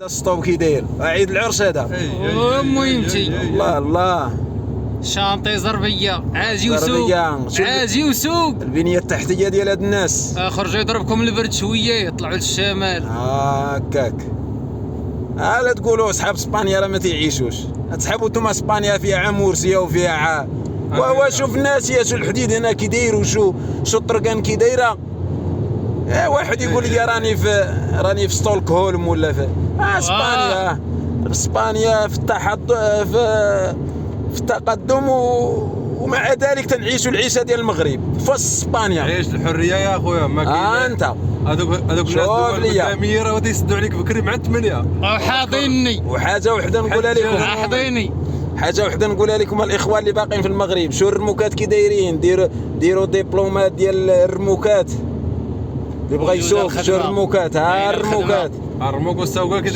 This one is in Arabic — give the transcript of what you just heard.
السطوب كي داير عيد العرس هذا. المهمتي الله الله شانطي زربيه عاجي وسوق عاجي وسوق. البنيه التحتيه ديال هاد الناس خرجوا يضربكم البرد شويه يطلعوا للشمال هكاك. لا تقولوا صحاب اسبانيا راه ما تيعيشوش. تسحبوا نتوما اسبانيا فيها عمورسيه وفيها وشوف الناس يا شو الحديد هنا كي داير وشو الطرقان كي دايره. واحد يقول لي راني في ستوكهولم ولا في اسبانيا في التقدم ومع ذلك تنعيشوا العيشه ديال المغرب في اسبانيا. عيش الحريه يا خويا ما كاين. انت هذوك الناس القداميه راه تيسدوا عليك بكري مع 8 حاضيني. وحاجه وحده نقولها لكم حاضيني حاجه وحده نقولها لكم الاخوان اللي باقيين في المغرب. شو الرموكات كي دايرين ديروا ديبلومات ديال الرموكات اللي بغى يشوف شو الرموكات. الرموك والسوقه كي